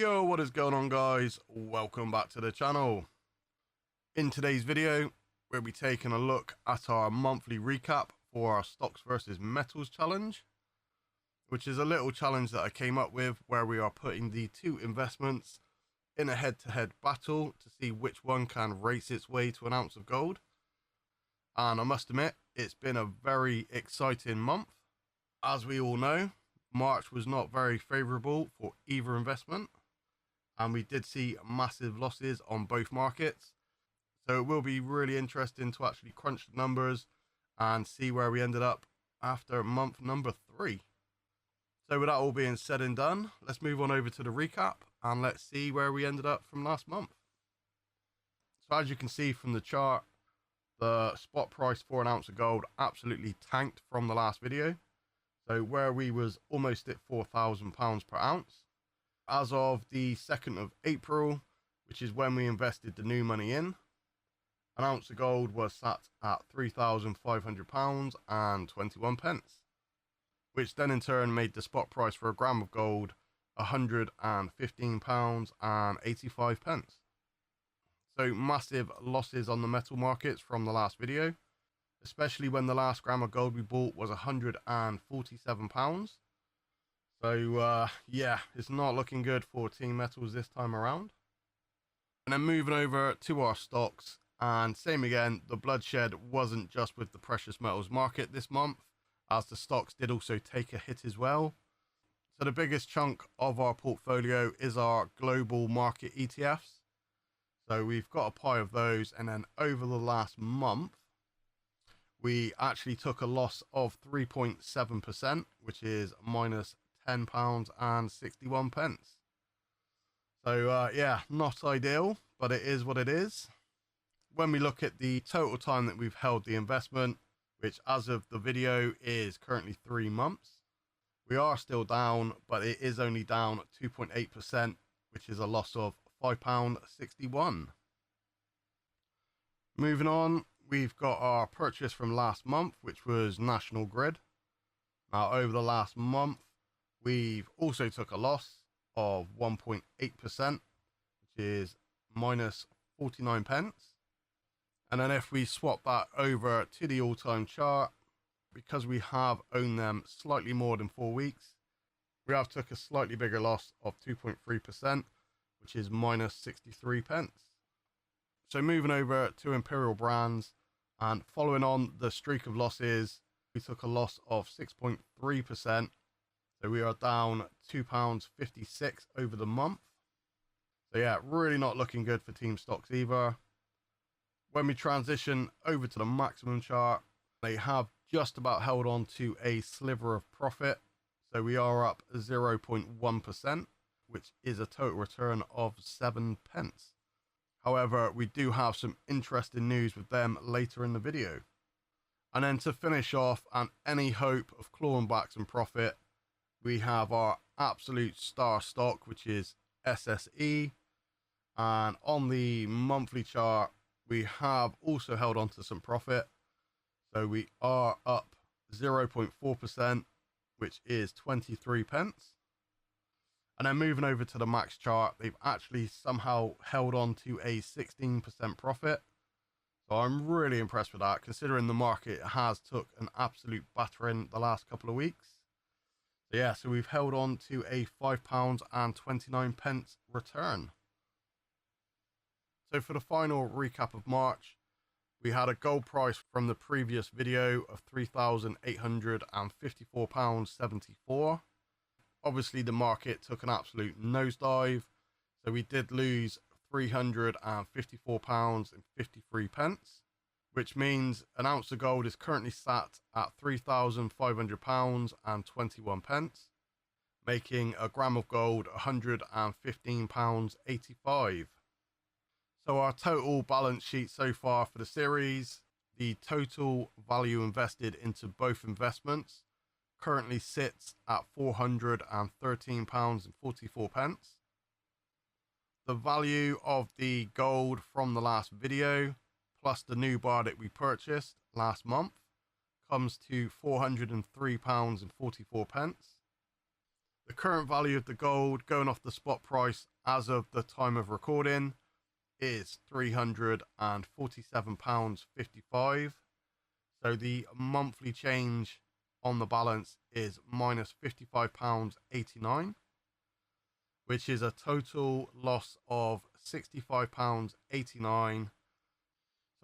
Yo, what is going on, guys? Welcome back to the channel. In today's video, we'll be taking a look at our monthly recap for our stocks versus metals challenge, which is a little challenge that I came up with where we are putting the two investments in a head-to-head battle to see which one can race its way to an ounce of gold. And I must admit, it's been a very exciting month. As we all know, March was not very favorable for either investment, and we did see massive losses on both markets. So it will be really interesting to actually crunch the numbers and see where we ended up after month number 3. So with that all being said and done, let's move on over to the recap and let's see where we ended up from last month. So as you can see from the chart, the spot price for an ounce of gold absolutely tanked from the last video. So where we was almost at £4,000 per ounce, as of the 2nd of April, which is when we invested the new money in, an ounce of gold was sat at £3,500 and 21 pence, which then in turn made the spot price for a gram of gold £115 and 85 pence. So massive losses on the metal markets from the last video, especially when the last gram of gold we bought was £147. So yeah, it's not looking good for Team Metals this time around. And then moving over to our stocks, and same again, the bloodshed wasn't just with the precious metals market this month, as the stocks did also take a hit as well. So the biggest chunk of our portfolio is our global market ETFs. So we've got a pie of those, and then over the last month, we actually took a loss of 3.7%, which is minus £10 and 61 pence. So yeah, not ideal, but it is what it is. When we look at the total time that we've held the investment, which as of the video is currently 3 months, we are still down, but it is only down 2.8%, which is a loss of £5.61. Moving on, we've got our purchase from last month, which was National Grid. Now, over the last month, we've also took a loss of 1.8%, which is minus 49 pence. And then if we swap that over to the all-time chart, because we have owned them slightly more than 4 weeks, we have took a slightly bigger loss of 2.3%, which is minus 63 pence. So moving over to Imperial Brands, and following on the streak of losses, we took a loss of 6.3%. So we are down £2.56 over the month. So yeah, really not looking good for team stocks either. When we transition over to the maximum chart, they have just about held on to a sliver of profit. So we are up 0.1%, which is a total return of 7 pence. However, we do have some interesting news with them later in the video. And then to finish off, and any hope of clawing back some profit, we have our absolute star stock, which is SSE. And on the monthly chart, we have also held on to some profit. So we are up 0.4%, which is 23 pence. And then moving over to the max chart, they've actually somehow held on to a 16% profit. So I'm really impressed with that, considering the market has took an absolute battering the last couple of weeks. So yeah, so we've held on to a £5 and 29 pence return. So for the final recap of March, we had a gold price from the previous video of £3,854.74. Obviously, the market took an absolute nosedive, so we did lose £354.53, which means an ounce of gold is currently sat at £3,500 and 21 pence, making a gram of gold £115.85. So our total balance sheet so far for the series, the total value invested into both investments currently sits at £413.44. The value of the gold from the last video plus the new bar that we purchased last month comes to £403.44. The current value of the gold going off the spot price as of the time of recording is £347.55. So the monthly change on the balance is minus £55.89, which is a total loss of £65.89.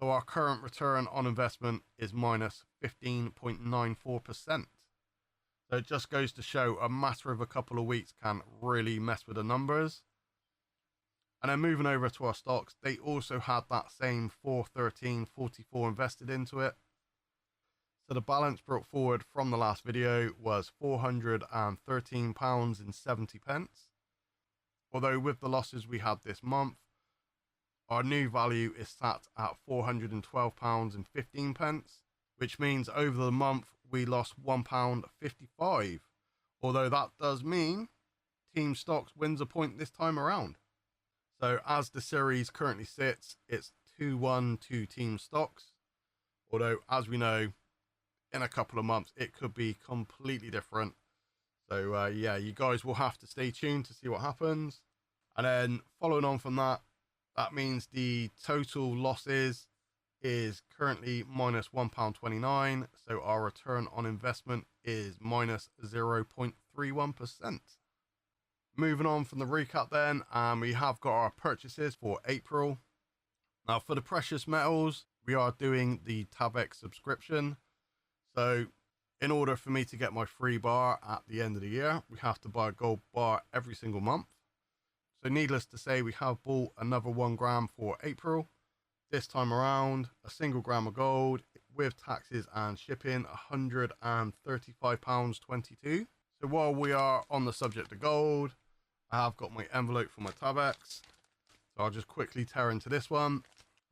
So our current return on investment is minus 15.94%. So it just goes to show a matter of a couple of weeks can really mess with the numbers. And then moving over to our stocks, they also had that same 413.44 invested into it. So the balance brought forward from the last video was £413.70. Although with the losses we had this month, our new value is sat at £412.15, which means over the month we lost £1.55. Although that does mean Team Stocks wins a point this time around. So as the series currently sits, it's 2-1 to Team Stocks. Although, as we know, in a couple of months, it could be completely different. So, yeah, you guys will have to stay tuned to see what happens. And then following on from that, that means the total losses is currently minus £1.29. So our return on investment is minus 0.31%. Moving on from the recap then, we have got our purchases for April. Now for the precious metals, we are doing the Timecodes subscription. So in order for me to get my free bar at the end of the year, we have to buy a gold bar every single month. So needless to say, we have bought another 1 gram for April. This time around, a single gram of gold with taxes and shipping, £135.22. So while we are on the subject of gold, I have got my envelope for my Timecodes. So I'll just quickly tear into this one.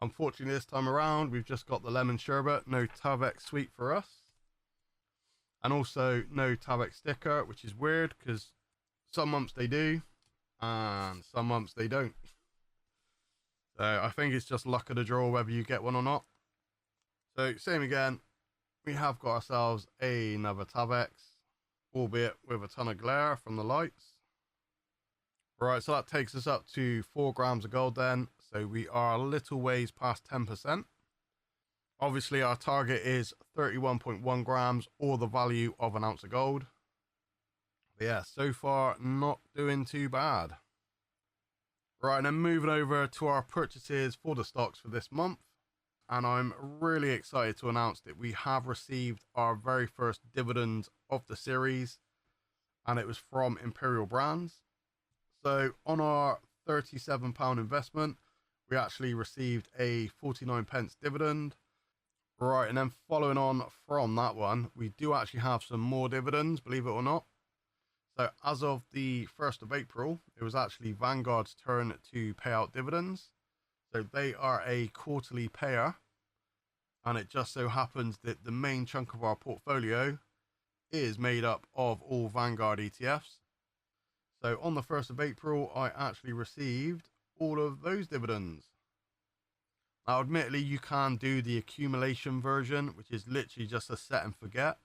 Unfortunately, this time around, we've just got the lemon sherbet, no Timecodes sweet for us. And also no Timecodes sticker, which is weird because some months they do and some months they don't. So I think it's just luck of the draw whether you get one or not. So same again, we have got ourselves another Timecodes, albeit with a ton of glare from the lights. Right, so that takes us up to 4 grams of gold then. So we are a little ways past 10%. Obviously our target is 31.1 grams or the value of an ounce of gold. But yeah, so far not doing too bad. Right, and then moving over to our purchases for the stocks for this month. And I'm really excited to announce that we have received our very first dividend of the series. And it was from Imperial Brands. So on our £37 investment, we actually received a 49p dividend. Right, and then following on from that one, we do actually have some more dividends, believe it or not. So as of the 1st of April, it was actually Vanguard's turn to pay out dividends. So they are a quarterly payer. And it just so happens that the main chunk of our portfolio is made up of all Vanguard ETFs. So on the 1st of April, I actually received all of those dividends. Now, admittedly, you can do the accumulation version, which is literally just a set and forget.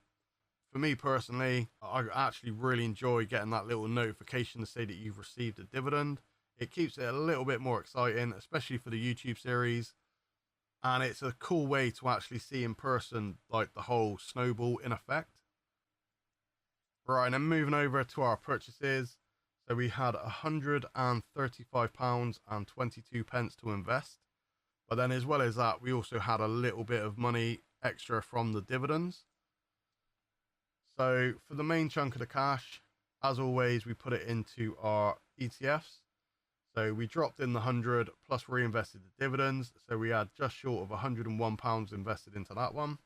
For me personally, I actually really enjoy getting that little notification to say that you've received a dividend. It keeps it a little bit more exciting, especially for the YouTube series. And it's a cool way to actually see in person, like the whole snowball in effect. Right, and then moving over to our purchases. So we had £135.22 to invest. But then as well as that, we also had a little bit of money extra from the dividends. So for the main chunk of the cash, as always, we put it into our ETFs. So we dropped in the 100 plus reinvested the dividends. So we had just short of £101 invested into that one.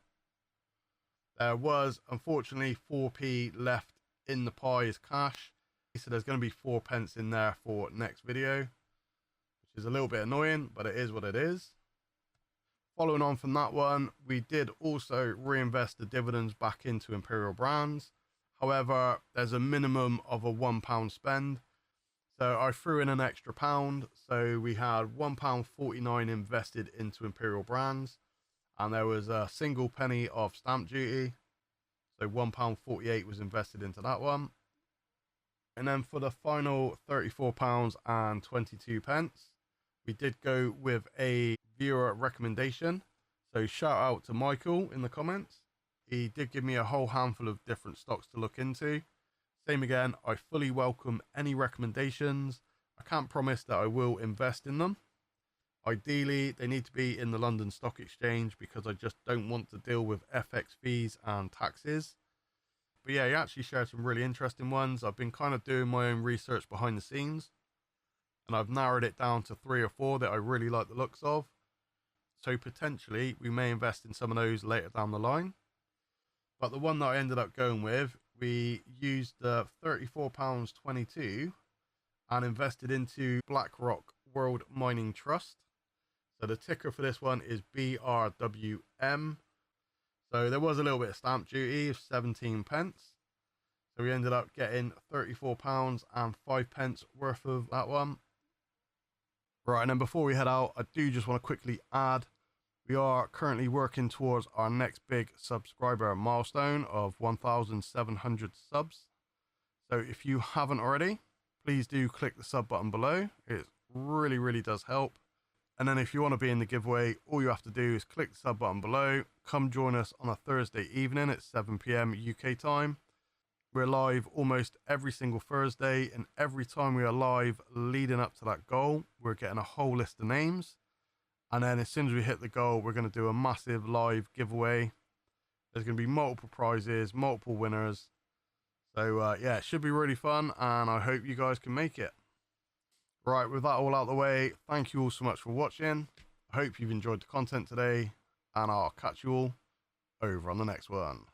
There was unfortunately 4p left in the pie as cash. So there's going to be 4p in there for next video, which is a little bit annoying, but it is what it is. Following on from that one, we did also reinvest the dividends back into Imperial Brands. However, there's a minimum of a £1 spend. So I threw in an extra £1. So we had £1.49 invested into Imperial Brands. And there was a single penny of stamp duty. So £1.48 was invested into that one. And then for the final £34.22, we did go with a viewer recommendation. So shout out to Michael in the comments. He did give me a whole handful of different stocks to look into. Same again, I fully welcome any recommendations. I can't promise that I will invest in them. Ideally, they need to be in the London Stock Exchange because I just don't want to deal with FX fees and taxes. But yeah, he actually shared some really interesting ones. I've been kind of doing my own research behind the scenes, and I've narrowed it down to 3 or 4 that I really like the looks of. So potentially we may invest in some of those later down the line. But the one that I ended up going with, we used the £34.22 and invested into BlackRock World Mining Trust. So the ticker for this one is BRWM. So there was a little bit of stamp duty of 17 pence. So we ended up getting £34.05 worth of that one. Right, and then before we head out, I do just want to quickly add, we are currently working towards our next big subscriber milestone of 1,700 subs. So if you haven't already, please do click the sub button below. It really, really does help. And then if you want to be in the giveaway, all you have to do is click the sub button below. Come join us on a Thursday evening at 7 PM UK time. We're live almost every single Thursday, and every time we are live leading up to that goal, we're getting a whole list of names. And then as soon as we hit the goal, we're going to do a massive live giveaway. There's going to be multiple prizes, multiple winners. So yeah, it should be really fun, and I hope you guys can make it. Right, with that all out of the way, thank you all so much for watching. I hope you've enjoyed the content today, and I'll catch you all over on the next one.